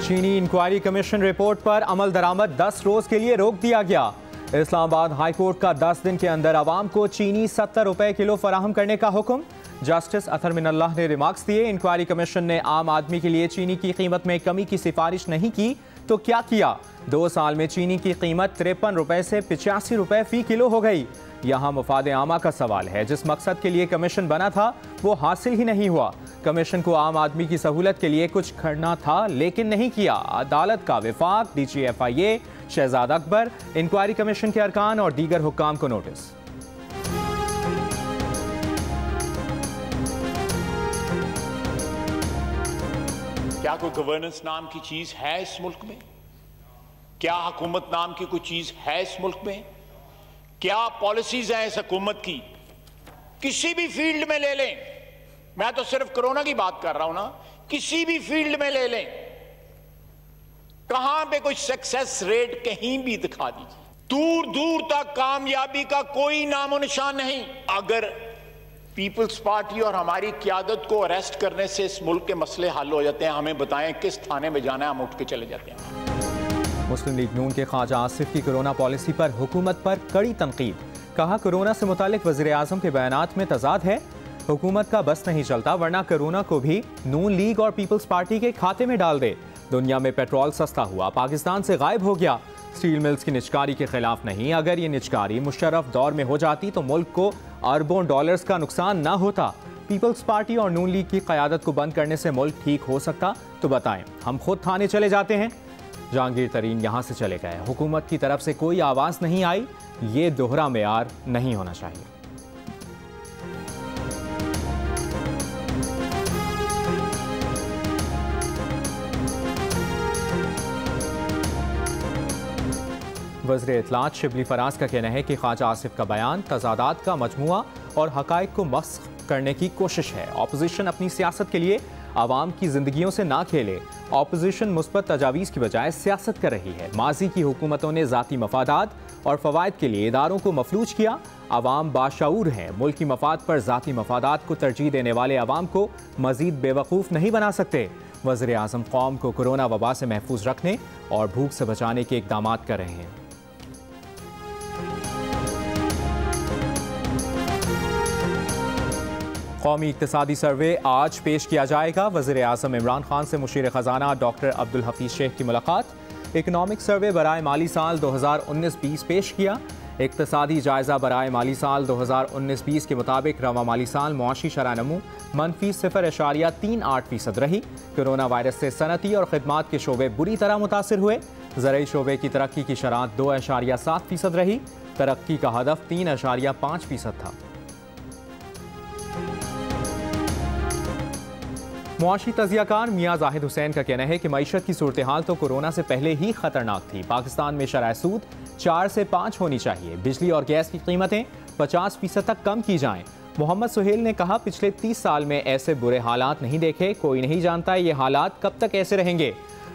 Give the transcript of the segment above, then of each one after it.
चीनी inquiry commission report पर अमल दरामद 10 रोज के लिए रोक दिया गया। इस्लामाबाद हाई कोर्ट का 10 दिन के अंदर आवाम को चीनी 70 रुपए किलो फराहम करने का हुक्म। जस्टिस अतहर मिनल्लाह ने रिमार्क्स दिए, इंक्वायरी कमीशन ने आम आदमी के लिए चीनी की कीमत में कमी की सिफारिश नहीं की तो क्या किया। 2 साल में चीनी की कीमत 53 रुपए से 85 रुपए फी किलो हो गई। यहाँ मुफाद आमा का सवाल है, जिस मकसद के लिए कमीशन बना था वो हासिल ही नहीं हुआ। कमीशन को आम आदमी की सहूलत के लिए कुछ करना था लेकिन नहीं किया। अदालत का विफाक, DGFIA, Shahzad Akbar, inquiry commission के अरकान और दीगर हुक्काम को नोटिस। क्या कोई गवर्नेंस नाम की चीज है इस मुल्क में? क्या हुकूमत नाम की कोई चीज है इस मुल्क में? क्या पॉलिसीज हैं इस हुकूमत की? किसी भी फील्ड में ले लें, मैं तो सिर्फ कोरोना की बात कर रहा हूं ना, किसी भी फील्ड में ले लें, कहां पे कोई सक्सेस रेट कहीं भी दिखा दीजिए। दूर दूर तक कामयाबी का कोई नामो निशान नहीं। अगर पीपल्स पार्टी और हमारी क़यादत को अरेस्ट करने से इस मुल्क के मसले हल हो जाते हैं, हमें बताएं किस थाने में जाना है, हम उठ के चले जाते हैं। मुस्लिम लीग नून के ख्वाजा आसिफ की कोरोना पॉलिसी पर हुकूमत पर कड़ी तनकीद। कहा, कोरोना से मुतालिक वज़ीर आज़म के बयानात में तजाद है। हुकूमत का बस नहीं चलता, वरना कोरोना को भी नून लीग और पीपल्स पार्टी के खाते में डाल दे। दुनिया में पेट्रोल सस्ता हुआ, पाकिस्तान से गायब हो गया। स्टील मिल्स की निचकारी के खिलाफ नहीं, अगर ये निचकारी मुशर्रफ दौर में हो जाती तो मुल्क को अरबों डॉलर्स का नुकसान ना होता। पीपल्स पार्टी और नून लीग की क़यादत को बंद करने से मुल्क ठीक हो सकता तो बताएं, हम खुद थाने चले जाते हैं। जहांगीर तरीन यहाँ से चले गए, हुकूमत की तरफ से कोई आवाज़ नहीं आई। ये दोहरा मेयार नहीं होना चाहिए। वज़ीर इत्तलात शिबली फराज का कहना है कि ख्वाजा आसिफ का बयान तजादात का मजमुआ और हक़ाइक़ को मस्ख़ करने की कोशिश है। ऑपोजिशन अपनी सियासत के लिए आवाम की जिंदगियों से ना खेले। ऑपोजिशन मुस्बत तजावीज़ की बजाय सियासत कर रही है। माजी की हुकूमतों ने ज़ाती मफादात और फ़वाइद के लिए इदारों को मफलूज किया। आवाम बाशऊर हैं, मुल्क की मफाद पर ज़ाती मफादात को तरजीह देने वाले आवाम को मज़ीद बेवकूफ़ नहीं बना सकते। वज़ीर आज़म कौम को कोरोना वबा से महफूज रखने और भूख से बचाने के इक़दाम कर रहे हैं। कौमी इक़्तिसादी सर्वे आज पेश किया जाएगा। वज़ीर आज़म इमरान खान से मुशीर ख़जाना डॉक्टर अब्दुल हफीज़ शेख की मुलाकात। इकनॉमिक सर्वे बराए माली साल 2019-20 पेश किया। इक़्तिसादी जायज़ा बराए माली साल 2019-20 के मुताबिक रवा माली साल मुआशी शरह नमू -0.38% रही। कोरोना वायरस से सनती और ख़िदमात के शोबे बुरी तरह मुतासिर हुए। ज़रई शोबे की तरक्की की शरह 2.7% रही। तरक्की का हदफ 3.5% था। मुआशी तजियाकार मियाँ जाहिद हुसैन का कहना है कि मईशत की सूरत हाल तो कोरोना से पहले ही खतरनाक थी। पाकिस्तान में शरह सूद 4 से 5 होनी चाहिए। बिजली और गैस की कीमतें 50% तक कम की जाएं। मोहम्मद सुहेल ने कहा, पिछले 30 साल में ऐसे बुरे हालात नहीं देखे, कोई नहीं जानता ये हालात कब तक ऐसे रहेंगे।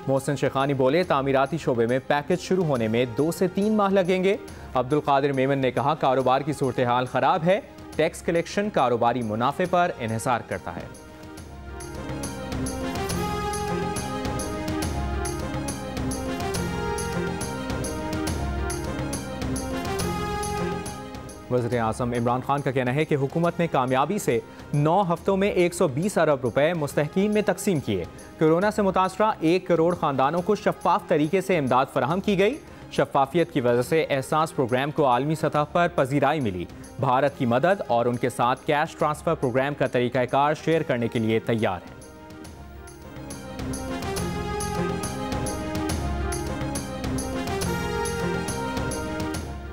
मोहसिन शेखानी बोले, तामीराती शोबे में पैकेज शुरू होने में 2 से 3 माह लगेंगे। अब्दुल कादिर मेमन ने कहा, कारोबार की सूरत हाल ख़राब है। टैक्स कलेक्शन कारोबारी मुनाफे पर इन्हिसार करता है। वज़ीर आज़म इमरान खान का कहना है कि हुकूमत ने कामयाबी से 9 हफ्तों में 120 अरब रुपए मुस्तहकीन में तकसीम किए। कोरोना से मुतासरा 1 करोड़ ख़ानदानों को शफ़ाफ़ तरीके से इमदाद फराहम की गई। शफ़ाफियत की वजह से एहसास प्रोग्राम को आलमी सतह पर पजीराई मिली। भारत की मदद और उनके साथ कैश ट्रांसफ़र प्रोग्राम का तरीक़ाकार शेयर करने के लिए तैयार है।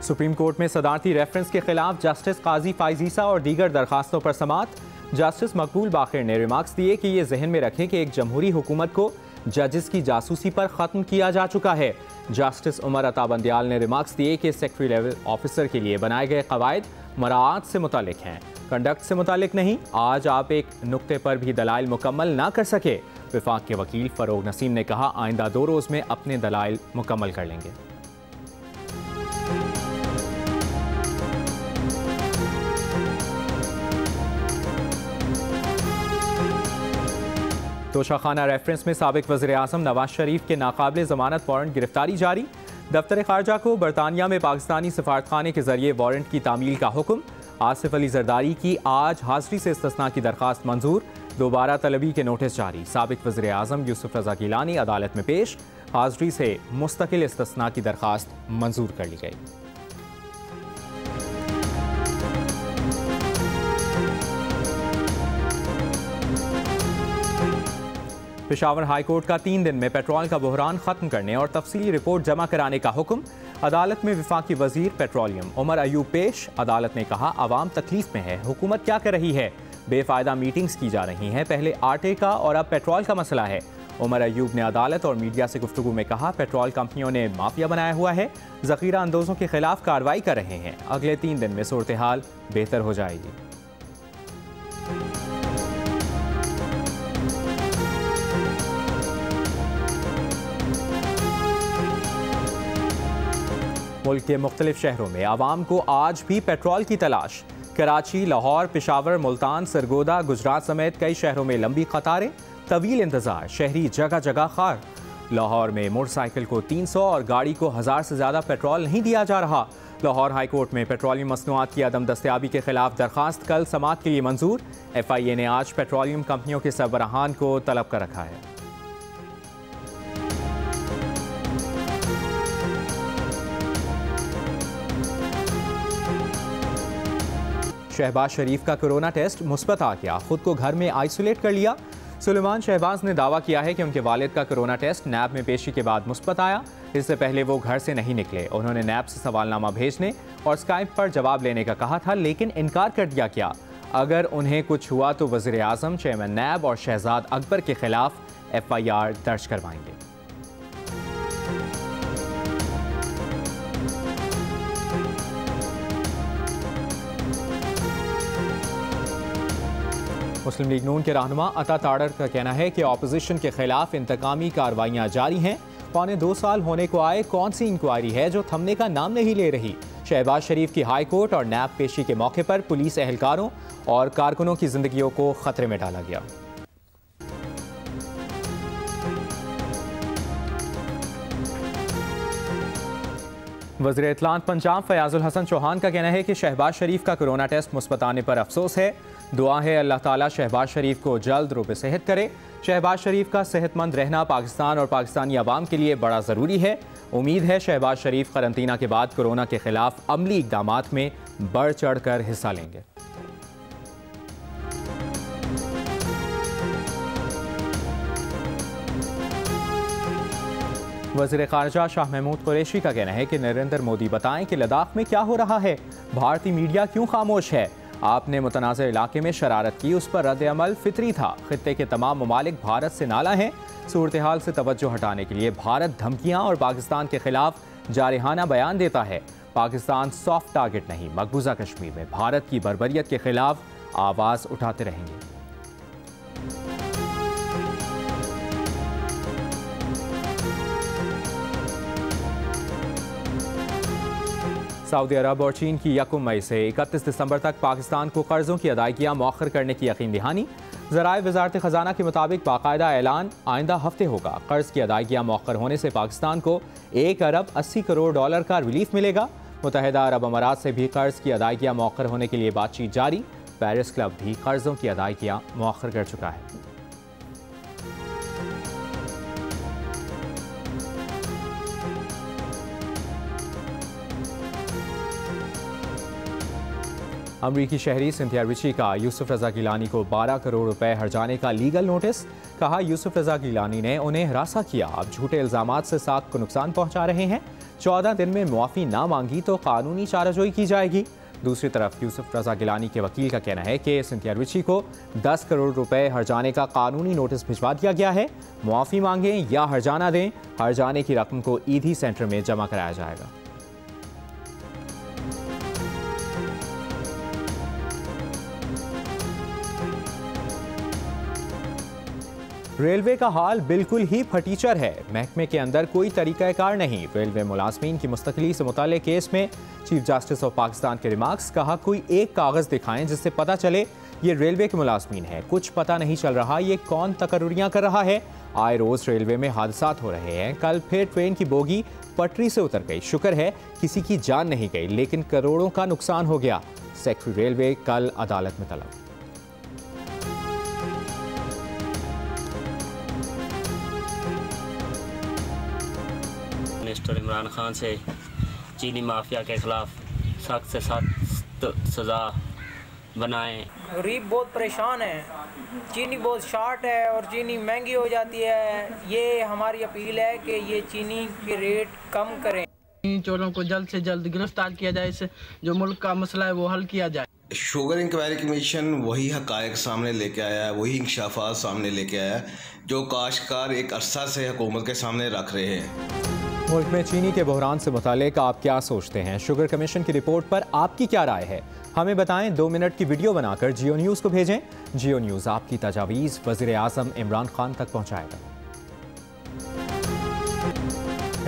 सुप्रीम कोर्ट में सदारती रेफरेंस के खिलाफ जस्टिस काजी फाइजीसा और दीगर दरखास्तों पर समाअत। जस्टिस मकबूल बाखिर ने रिमार्क्स दिए कि ये जहन में रखें कि एक जमहूरी हुकूमत को जजेस की जासूसी पर ख़त्म किया जा चुका है। जस्टिस उमर अता बंदियाल ने रिमार्क्स दिए कि सेक्रेटरी लेवल ऑफिसर के लिए बनाए गए कवायद मराआत से मुतालिक हैं, कंडक्ट से मुतालिक नहीं। आज आप एक नुक्ते पर भी दलाइल मुकम्मल ना कर सके। विफाक के वकील फ़रोग नसीम ने कहा, आइंदा 2 रोज़ में अपने दलाइल मुकम्मल कर लेंगे। तोशाखाना रेफरेंस में साबिक वज़ीर-ए-आज़म नवाज शरीफ के नाकाबिल ज़मानत वारंट गिरफ्तारी जारी। दफ्तर खारजा को बरतानिया में पाकिस्तानी सफारतखाने के जरिए वारंट की तामील का हुक्म। आसिफ अली जरदारी की आज हाजिरी से इस्तिस्ना की दरखास्त मंजूर। दोबारा तलबी के नोटिस जारी। साबिक वज़ीर-ए-आज़म यूसुफ रज़ा गिलानी अदालत में पेश। हाजिरी से मुस्तकिल इस्तिस्ना की दरखास्त मंजूर कर ली गई। पेशावर हाई कोर्ट का 3 दिन में पेट्रोल का बहरान खत्म करने और तफसीली रिपोर्ट जमा कराने का हुक्म। अदालत में विफाकी वजीर पेट्रोलियम उमर अयूब पेश। अदालत ने कहा आवाम तकलीफ में है, हुकूमत क्या कर रही है, बेफायदा मीटिंग्स की जा रही हैं, पहले आटे का और अब पेट्रोल का मसला है। उमर अयूब ने अदालत और मीडिया से गुफ्तगू में कहा पेट्रोल कंपनियों ने माफिया बनाया हुआ है, जखीरा अंदोजों के खिलाफ कार्रवाई कर रहे हैं। अगले 3 दिन में सूरत हाल बेहतर हो जाएगी। मुल्क के मुख्तलिफ शहरों में आवाम को आज भी पेट्रोल की तलाश। कराची, लाहौर, पेशावर, मुल्तान, सरगोदा, गुजरात समेत कई शहरों में लंबी कतारें, तवील इंतजार, शहरी जगह जगह खार। लाहौर में मोटरसाइकिल को 300 और गाड़ी को 1000 से ज़्यादा पेट्रोल नहीं दिया जा रहा। लाहौर हाई कोर्ट में पेट्रोलियम मसनूआत की अदम दस्तयाबी के खिलाफ दरखास्त कल समाअत के लिए मंजूर। FIA ने आज पेट्रोलियम कंपनियों के सरबराहान को तलब कर रखा है। शहबाज शरीफ का कोरोना टेस्ट मुस्बत आ गया, खुद को घर में आइसोलेट कर लिया। सुलेमान शहबाज ने दावा किया है कि उनके वालिद का कोरोना टेस्ट नैब में पेशी के बाद मुस्बत आया। इससे पहले वो घर से नहीं निकले। उन्होंने नैब से सवालनामा भेजने और स्काइप पर जवाब लेने का कहा था, लेकिन इनकार कर दिया गया। अगर उन्हें कुछ हुआ तो वज़ीर-ए-आज़म, चेयरमैन नैब और शहजाद अकबर के खिलाफ FIR दर्ज करवाएंगे। मुस्लिम लीग नून के रहनुमा अता ताड़र का कहना है कि ऑपोजिशन के खिलाफ इंतकामी कार्रवाइयां जारी हैं। 2.25 साल होने को आए, कौन सी इंक्वायरी है जो थमने का नाम नहीं ले रही। शहबाज शरीफ की हाई कोर्ट और नैब पेशी के मौके पर पुलिस एहलकारों और कारकुनों की जिंदगियों को खतरे में डाला गया। वज़ीर इत्तलात पंजाब फयाजुल हसन चौहान का कहना है कि शहबाज शरीफ का कोरोना टेस्ट मुस्बत आने पर अफसोस है। दुआ है अल्लाह ताला शहबाज शरीफ को जल्द रुब सेहत करे। शहबाज शरीफ का सेहतमंद रहना पाकिस्तान और पाकिस्तानी अवाम के लिए बड़ा ज़रूरी है। उम्मीद है शहबाज शरीफ करंतना के बाद कोरोना के खिलाफ अमली इक़दामात में बढ़ चढ़ कर हिस्सा लेंगे। वज़ीर ख़ारजा शाह महमूद कुरैशी का कहना है कि नरेंद्र मोदी बताएं कि लद्दाख में क्या हो रहा है, भारतीय मीडिया क्यों खामोश है। आपने मुतनाज़ इलाके में शरारत की, उस पर रद्द अमल फितरी था। खित्ते के तमाम ममालिक भारत से नाला हैं। सूरत हाल से तवज्जो हटाने के लिए भारत धमकियाँ और पाकिस्तान के खिलाफ जारहाना बयान देता है। पाकिस्तान सॉफ्ट टारगेट नहीं, मकबूजा कश्मीर में भारत की बर्बरियत के खिलाफ आवाज़ उठाते रहेंगे। सऊदी अरब और चीन की 1 मई से 31 दिसंबर तक पाकिस्तान को कर्जों की अदायगियाँ मौखर करने की यकीन दहानी। ज़राए वज़ारत ख़जाना के मुताबिक बाकायदा ऐलान आइंदा हफ्ते होगा। कर्ज की अदायगियाँ मौखर होने से पाकिस्तान को 1 अरब 80 करोड़ डॉलर का रिलीफ मिलेगा। मुत्तहिदा अरब अमारात से भी कर्ज की अदायगियाँ मौखर होने के लिए बातचीत जारी। पेरिस क्लब भी कर्जों की अदायगियाँ मौखर कर चुका है। अमरीकी शहरी सिंथिया रिची का यूसुफ रज़ा गिलानी को 12 करोड़ रुपए हर्जाने का लीगल नोटिस। कहा यूसुफ रज़ा गिलानी ने उन्हें हरासा किया, अब झूठे इल्जामात से साख को नुकसान पहुंचा रहे हैं। 14 दिन में मुआफ़ी ना मांगी तो कानूनी चाराजोई की जाएगी। दूसरी तरफ यूसुफ रज़ा गिलानी के वकील का कहना है कि सिंथिया रिची को 10 करोड़ रुपए हर्जाने का कानूनी नोटिस भिजवा दिया गया है। मुआफ़ी मांगें या हर्जाना दें, हर्जाने की रकम को ईदी सेंटर में जमा कराया जाएगा। रेलवे का हाल बिल्कुल ही फटीचर है। महकमे के अंदर कोई तरीक़ाकार नहीं। रेलवे मुलाजमीन की मुस्तकिली से मुताल्लिक़ केस में चीफ जस्टिस ऑफ पाकिस्तान के रिमार्क्स। कहा कोई एक कागज़ दिखाएं जिससे पता चले ये रेलवे के मुलाजमीन है, कुछ पता नहीं चल रहा ये कौन तकर्रुरियां कर रहा है। आए रोज रेलवे में हादसात हो रहे हैं। कल फिर ट्रेन की बोगी पटरी से उतर गई। शुक्र है किसी की जान नहीं गई, लेकिन करोड़ों का नुकसान हो गया। सेक्रेटरी रेलवे कल अदालत में तलब। मिनिस्टर इमरान खान से चीनी माफिया के खिलाफ सख्त से सख्त सज़ा बनाएं। गरीब बहुत परेशान है, चीनी बहुत शार्ट है और चीनी महंगी हो जाती है। ये हमारी अपील है कि ये चीनी के रेट कम करें। चोरों को जल्द से जल्द गिरफ्तार किया जाए, इससे जो मुल्क का मसला है वो हल किया जाए। शुगर इंक्वायरी कमीशन वही हकायक सामने लेके आया है, वही इंकशाफात सामने लेके आया है जो काश्तकार एक अरसा से हुकूमत के सामने रख रहे हैं। मुल्क में चीनी के बहरान से मुतालिक आप क्या सोचते हैं? शुगर कमीशन की रिपोर्ट पर आपकी क्या राय है? हमें बताएं। 2 मिनट की वीडियो बनाकर जियो न्यूज़ को भेजें। जियो न्यूज़ आपकी तजावीज़ वज़ीर आज़म इमरान खान तक पहुँचाएगा।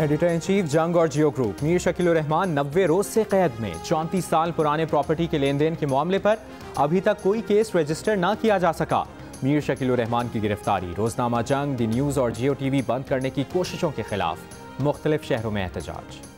एडिटर इन चीफ जंग और जियो ग्रुप मीर शकील रहमान 90 रोज से कैद में। 34 साल पुराने प्रॉपर्टी के लेन देन के मामले पर अभी तक कोई केस रजिस्टर ना किया जा सका। मीर शकील रहमान की गिरफ्तारी, रोजनामा जंग, दी न्यूज़ और जियो टीवी बंद करने की कोशिशों के खिलाफ मुख्तलिफ शहरों में एहतजाज।